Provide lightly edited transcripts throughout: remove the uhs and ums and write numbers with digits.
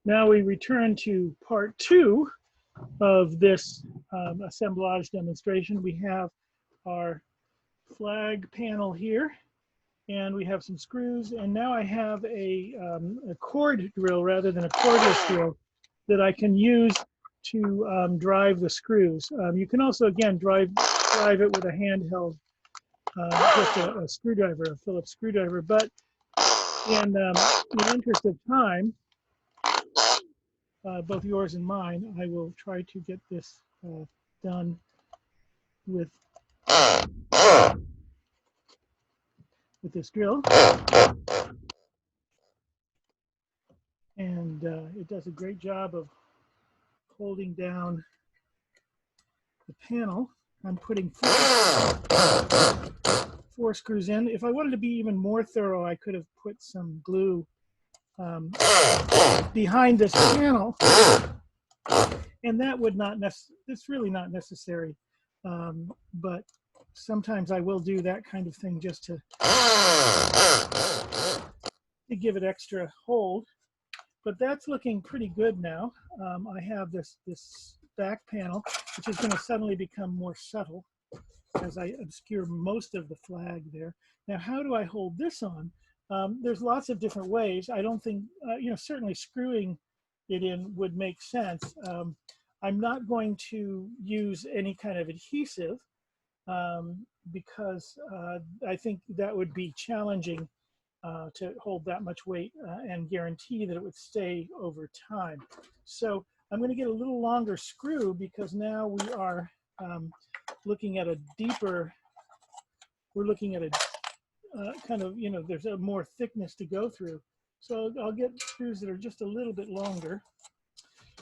Now we return to part 2 of this assemblage demonstration. We have our flag panel here, and we have some screws, and now I have a cord drill rather than a cordless drill that I can use to drive the screws. You can also, again, drive it with a handheld, just a screwdriver, a Phillips screwdriver. But in the interest of time, both yours and mine, I will try to get this done with this drill. And it does a great job of holding down the panel. I'm putting 4 screws in. If I wanted to be even more thorough, I could have put some glue behind this panel, and that would not it's really not necessary, but sometimes I will do that kind of thing just to give it extra hold. But that's looking pretty good now. I have this back panel, which is going to suddenly become more subtle as I obscure most of the flag there. Now, how do I hold this on? There's lots of different ways. I don't think, certainly screwing it in would make sense. I'm not going to use any kind of adhesive because I think that would be challenging to hold that much weight and guarantee that it would stay over time. So I'm going to get a little longer screw because now we are looking at a deeper, we're looking at a kind of, there's a more thickness to go through. So I'll get screws that are just a little bit longer.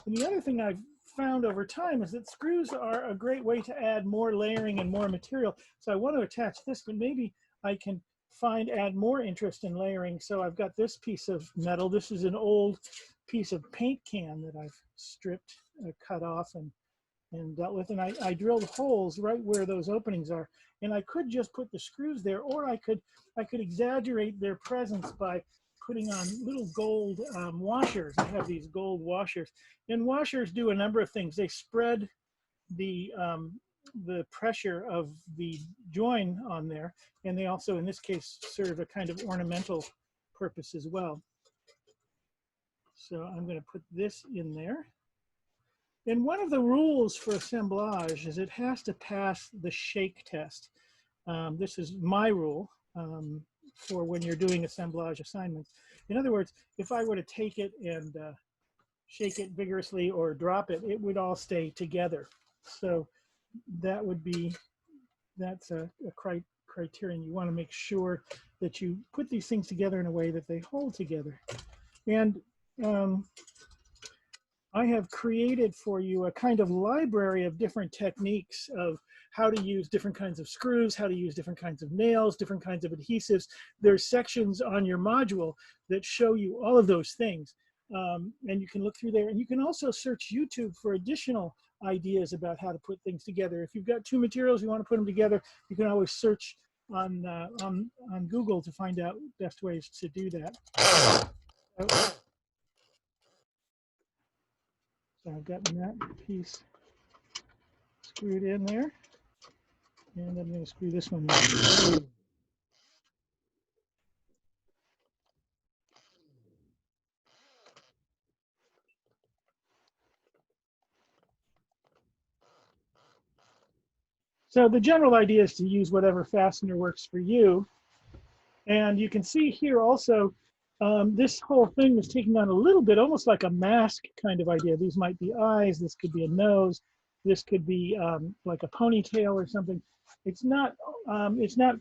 And the other thing I've found over time is that screws are a great way to add more layering and more material. So I want to attach this, but maybe I can add more interest in layering. So I've got this piece of metal. This is an old piece of paint can that I've stripped, cut off and dealt with. And I drilled holes right where those openings are. And I could just put the screws there, or I could exaggerate their presence by putting on little gold washers. I have these gold washers. And washers do a number of things. They spread the pressure of the join on there, and they also, in this case, serve a kind of ornamental purpose as well. So I'm going to put this in there. And one of the rules for assemblage is it has to pass the shake test. This is my rule for when you're doing assemblage assignments. In other words, if I were to take it and shake it vigorously or drop it, it would all stay together. So that would be, that's a criterion. You want to make sure that you put these things together in a way that they hold together. And I have created for you a kind of library of different techniques of how to use different kinds of screws, how to use different kinds of nails, different kinds of adhesives. There's sections on your module that show you all of those things. And you can look through there, and you can also search YouTube for additional ideas about how to put things together. If you've got 2 materials, you want to put them together, you can always search on Google to find out best ways to do that. So I've got that piece screwed in there, and I'm going to screw this one in. So the general idea is to use whatever fastener works for you. And you can see here also, this whole thing is taking on a little bit, almost like a mask kind of idea. These might be eyes, this could be a nose, this could be like a ponytail or something. It's not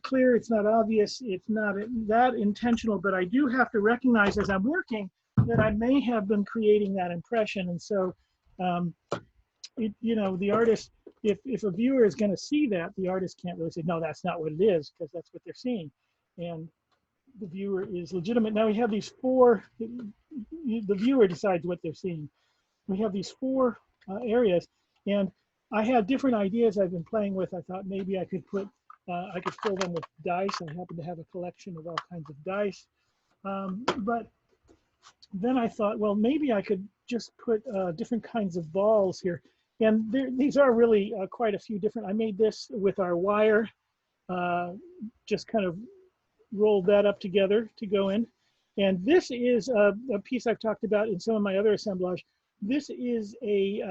clear, it's not obvious, it's not that intentional, but I do have to recognize as I'm working that I may have been creating that impression. And so, the artist, if a viewer is going to see that, the artist can't really say, no, that's not what it is, because that's what they're seeing. And the viewer is legitimate. Now we have these 4, the viewer decides what they're seeing. We have these 4 areas, and I had different ideas I've been playing with. I thought maybe I could put, I could fill them with dice. I happen to have a collection of all kinds of dice. But then I thought, well, maybe I could just put different kinds of balls here. And these are really quite a few different. I made this with our wire, just kind of rolled that up together to go in. And this is a piece I've talked about in some of my other assemblage. This is a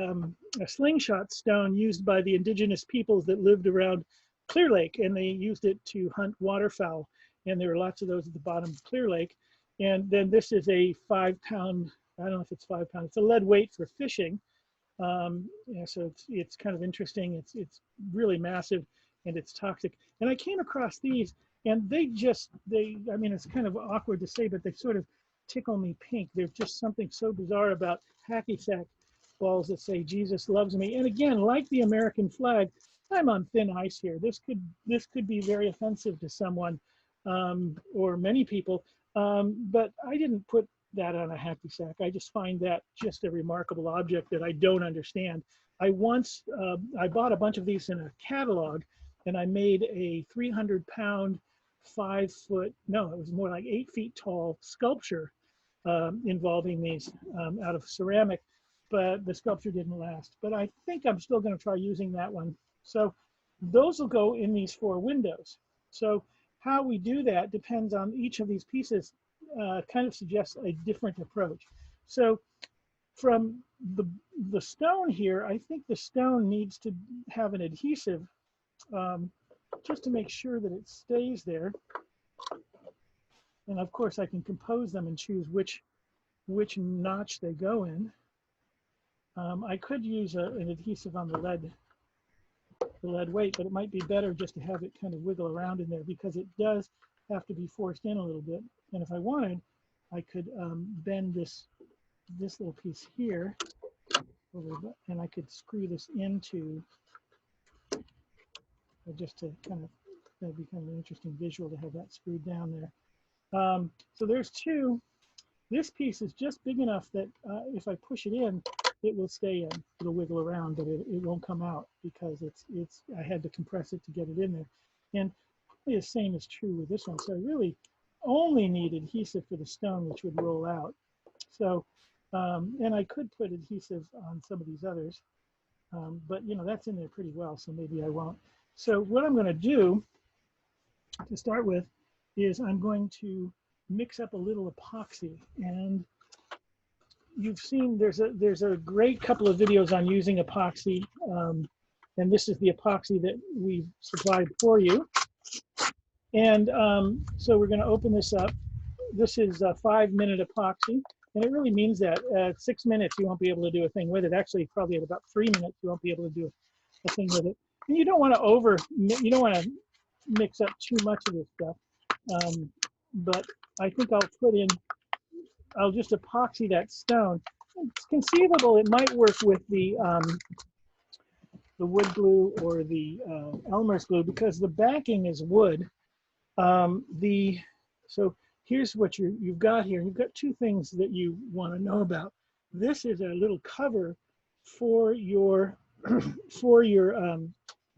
slingshot stone used by the indigenous peoples that lived around Clear Lake, and they used it to hunt waterfowl. And there are lots of those at the bottom of Clear Lake. And then this is a 5-pound, I don't know if it's 5 pounds, it's a lead weight for fishing. Yeah, so it's kind of interesting. It's really massive and it's toxic. And I came across these, and I mean, it's kind of awkward to say, but they sort of tickle me pink. There's just something so bizarre about hacky sack balls that say Jesus loves me. And again, like the American flag, I'm on thin ice here. This could be very offensive to someone, or many people. But I didn't put that on a hacky sack. I just find that just a remarkable object that I don't understand. I bought a bunch of these in a catalog, and I made a 300-pound, 5-foot, no, it was more like 8 feet tall sculpture involving these out of ceramic, but the sculpture didn't last. But I think I'm still going to try using that one. So those will go in these 4 windows. So how we do that depends on each of these pieces, kind of suggests a different approach. So from the stone here, I think the stone needs to have an adhesive just to make sure that it stays there. And of course I can compose them and choose which notch they go in. I could use an adhesive on the lead weight, but it might be better just to have it kind of wiggle around in there, because it does have to be forced in a little bit. And if I wanted, I could bend this little piece here over, and I could screw this into, just to kind of, that'd be kind of an interesting visual to have that screwed down there. So there's 2. This piece is just big enough that if I push it in, it will stay in. It'll wiggle around, but it won't come out because I had to compress it to get it in there. And the same is true with this one. So I really only need adhesive for the stone, which would roll out. So, and I could put adhesive on some of these others, but you know, that's in there pretty well, so maybe I won't. So what I'm going to do to start with is I'm going to mix up a little epoxy. And you've seen there's a great couple of videos on using epoxy, and this is the epoxy that we've supplied for you. And so we're going to open this up. This is a 5-minute epoxy, and it really means that at 6 minutes you won't be able to do a thing with it. Actually, probably at about 3 minutes you won't be able to do a thing with it. And you don't want to mix up too much of this stuff. But I think I'll just epoxy that stone. It's conceivable it might work with the wood glue or the Elmer's glue, because the backing is wood. So here's what you've got here. You've got 2 things that you want to know about. This is a little cover for your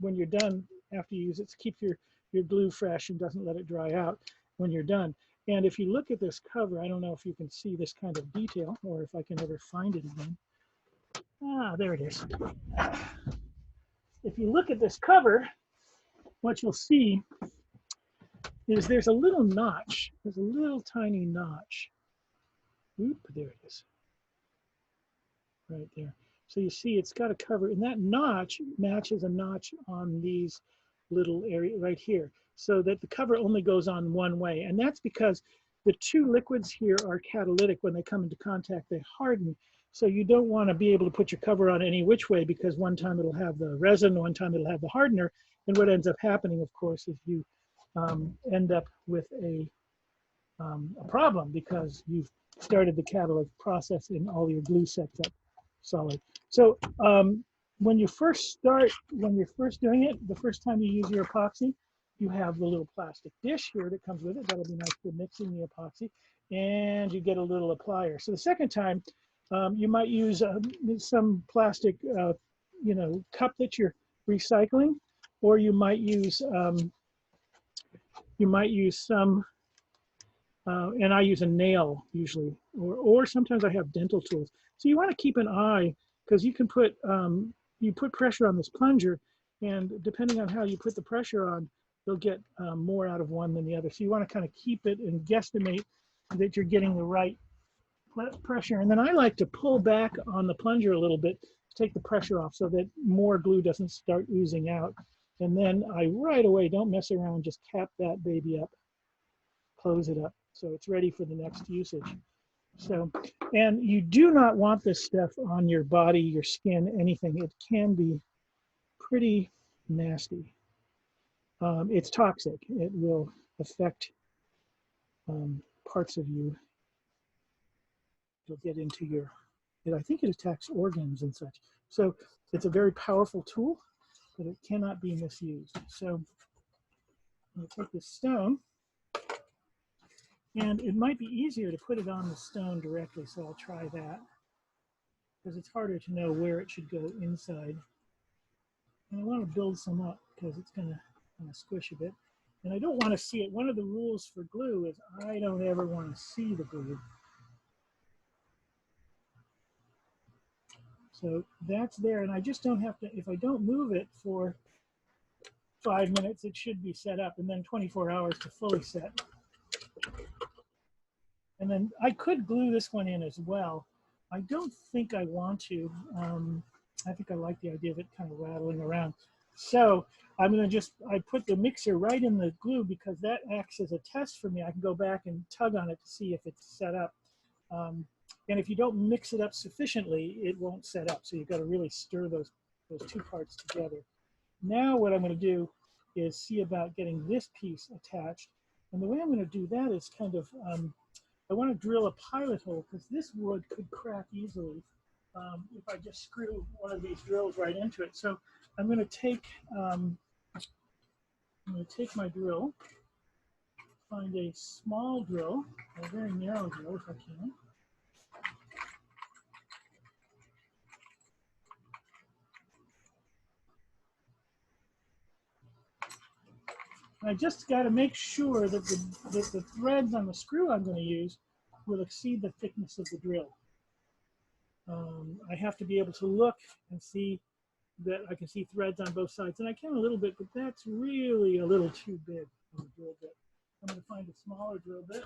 when you're done, after you use it, to keep your glue fresh and doesn't let it dry out when you're done. And if you look at this cover, I don't know if you can see this kind of detail or if I can ever find it again. Ah, there it is. If you look at this cover, what you'll see is there's a little notch. There's a little tiny notch. Oop, there it is. Right there. So you see it's got a cover, and that notch matches a notch on these little area right here, so that the cover only goes on one way. And that's because the 2 liquids here are catalytic. When they come into contact, they harden. So you don't want to be able to put your cover on any which way, because one time it'll have the resin, one time it'll have the hardener. And what ends up happening, of course, is you end up with a problem, because you've started the catalytic process and all your glue sets up solid. So when you're first doing it, the first time you use your epoxy, you have the little plastic dish here that comes with it. That'll be nice for mixing the epoxy, and you get a little applier. So the second time, you might use some plastic, cup that you're recycling, or you might use some. And I use a nail usually or sometimes I have dental tools. So you want to keep an eye because you can put you put pressure on this plunger, and depending on how you put the pressure on, you'll get more out of one than the other. So you want to kind of keep it and guesstimate that you're getting the right pressure. And then I like to pull back on the plunger a little bit to take the pressure off so that more glue doesn't start oozing out. And then I right away, don't mess around, just cap that baby up, close it up so it's ready for the next usage. So, and you do not want this stuff on your body, your skin, anything. It can be pretty nasty. It's toxic. It will affect parts of you. It'll get into your, I think it attacks organs and such. So it's a very powerful tool, but it cannot be misused. So I'm going to take this stone, and it might be easier to put it on the stone directly, so I'll try that, because it's harder to know where it should go inside. And I want to build some up because it's going to kind of squish a bit. And I don't want to see it. One of the rules for glue is I don't ever want to see the glue. So that's there, and I just don't have to, if I don't move it for 5 minutes, it should be set up, and then 24 hours to fully set. And then I could glue this one in as well. I don't think I want to. I think I like the idea of it kind of rattling around. So I'm going to just, I put the mixer right in the glue because that acts as a test for me. I can go back and tug on it to see if it's set up. And if you don't mix it up sufficiently, it won't set up. So you've got to really stir those two parts together. Now what I'm going to do is see about getting this piece attached. And the way I'm going to do that is kind of, I want to drill a pilot hole because this wood could crack easily if I just screw one of these drills right into it. So I'm going to take my drill, find a small drill, a very narrow drill if I can. I just got to make sure that the threads on the screw I'm going to use will exceed the thickness of the drill. I have to be able to look and see that I can see threads on both sides, and I can a little bit, but that's really a little too big on the drill bit. I'm going to find a smaller drill bit.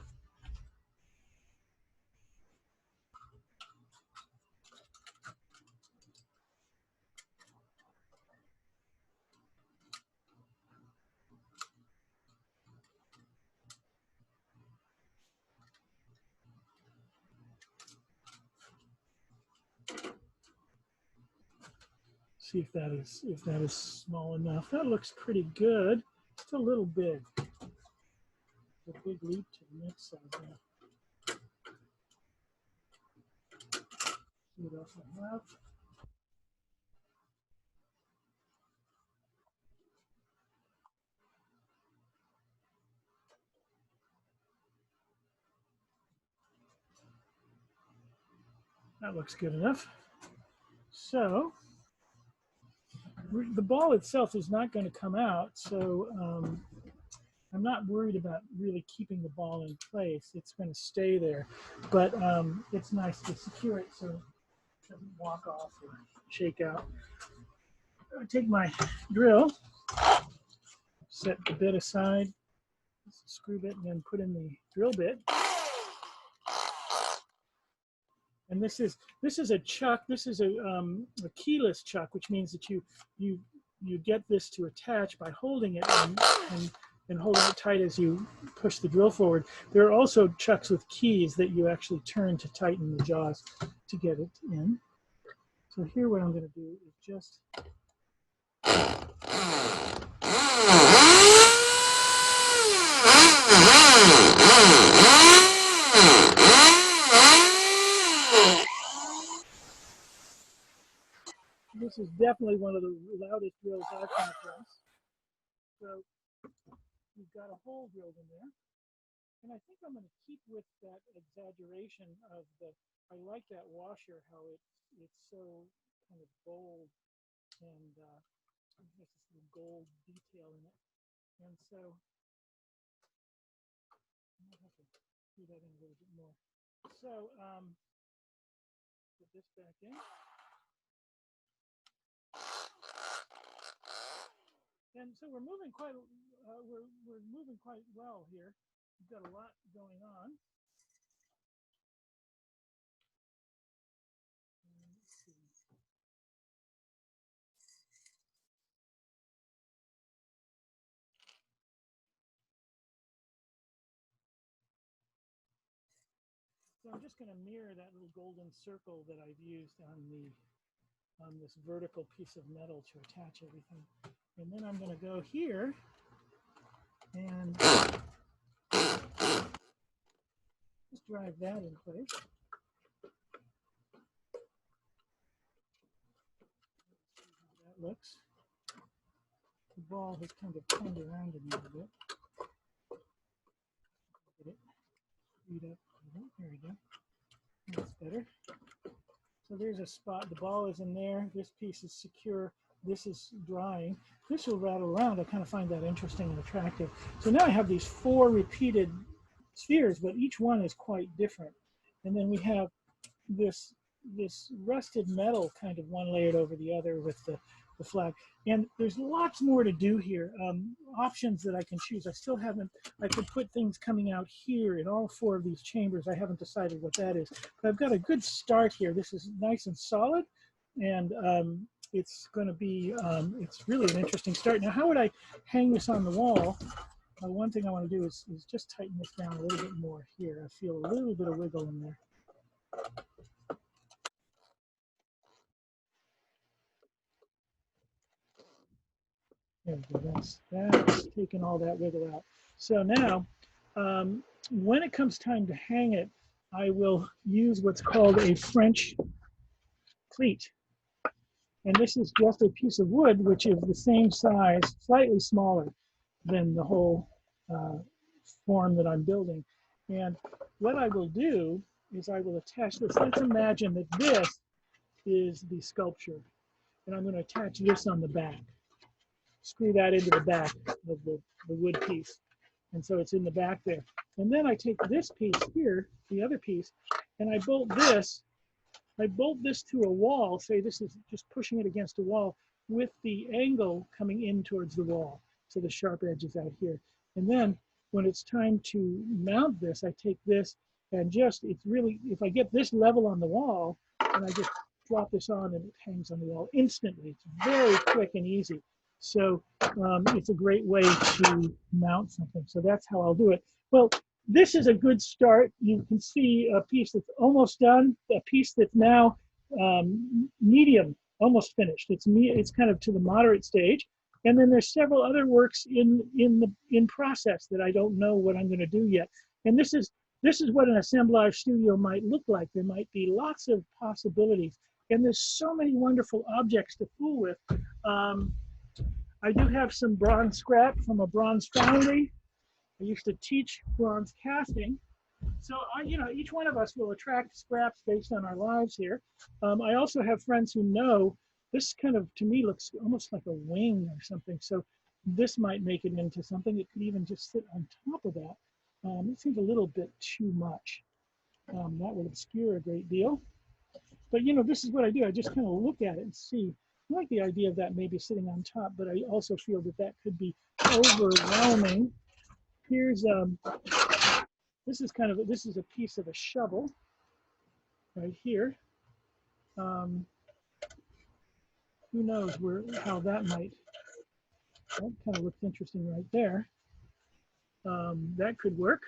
See if that is small enough. That looks pretty good. It's a little big. It's a big leap to the next size now. See what else I have. That looks good enough. So the ball itself is not going to come out, so I'm not worried about really keeping the ball in place. It's going to stay there, but it's nice to secure it so it doesn't walk off or shake out. I take my drill, set the bit aside, screw bit, and then put in the drill bit. And this is a chuck. This is a keyless chuck, which means that you get this to attach by holding it and holding it tight as you push the drill forward. There are also chucks with keys that you actually turn to tighten the jaws to get it in. So here what I'm going to do is just this is definitely one of the loudest drills I've come across. So we've got a hole drilled in there. And I think I'm going to keep with that exaggeration of I like that washer, how it's so kind of bold and has this little gold detail in it. And so I might have to do that in a little bit more. So put this back in. And so we're moving quite we're moving quite well here. We've got a lot going on. Let's see. So I'm just going to mirror that little golden circle that I've used on this vertical piece of metal to attach everything. And then I'm going to go here and just drive that in place. See how that looks. The ball has kind of turned around a little bit. Get it freed up. There we go. That's better. So there's a spot. The ball is in there. This piece is secure. This is drying. This will rattle around. I kind of find that interesting and attractive. So now I have these 4 repeated spheres, but each one is quite different. And then we have this rusted metal kind of one layered over the other with the flag. And there's lots more to do here. Options that I can choose. I still haven't, I could put things coming out here in all 4 of these chambers. I haven't decided what that is. But I've got a good start here. This is nice and solid. And it's going to be, it's really an interesting start. Now, how would I hang this on the wall? One thing I want to do is just tighten this down a little bit more here. I feel a little bit of wiggle in there. There we go. That's taking all that wiggle out. So now, when it comes time to hang it, I will use what's called a French cleat. And this is just a piece of wood, which is the same size, slightly smaller than the whole form that I'm building. And what I will do is I will attach this. Let's imagine that this is the sculpture. And I'm going to attach this on the back. Screw that into the back of the wood piece. And so it's in the back there. And then I take this piece here, the other piece, and I bolt this to a wall, say this is just pushing it against a wall with the angle coming in towards the wall. So the sharp edge is out here. And then when it's time to mount this, I take this and just, it's really, if I get this level on the wall, and I just drop this on and it hangs on the wall instantly. It's very quick and easy. So it's a great way to mount something. So that's how I'll do it. Well, this is a good start. You can see a piece that's almost done, a piece that's now medium, almost finished. It's kind of to the moderate stage. And then there's several other works in process that I don't know what I'm going to do yet. And this is what an assemblage studio might look like. There might be lots of possibilities. And there's so many wonderful objects to fool with. I do have some bronze scrap from a bronze foundry. I used to teach bronze casting. So, each one of us will attract scraps based on our lives here. I also have friends who know this kind of, to me, looks almost like a wing or something. So this might make it into something. It could even just sit on top of that. It seems a little bit too much. That would obscure a great deal. But, this is what I do. I just kind of look at it and see. I like the idea of that maybe sitting on top, but I also feel that that could be overwhelming. Here's, this is a piece of a shovel right here. Who knows how that might, that kind of looks interesting right there. That could work.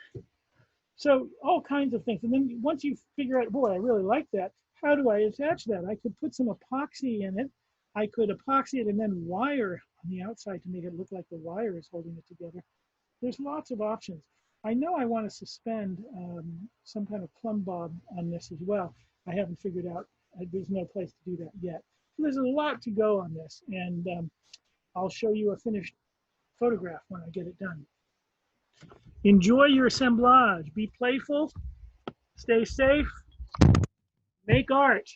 So all kinds of things. And then once you figure out, boy, I really like that, how do I attach that? I could put some epoxy in it. I could epoxy it and then wire on the outside to make it look like the wire is holding it together. There's lots of options. I know I want to suspend some kind of plumb bob on this as well. I haven't figured out, there's no place to do that yet. So there's a lot to go on this, and I'll show you a finished photograph when I get it done. Enjoy your assemblage. Be playful, stay safe, make art.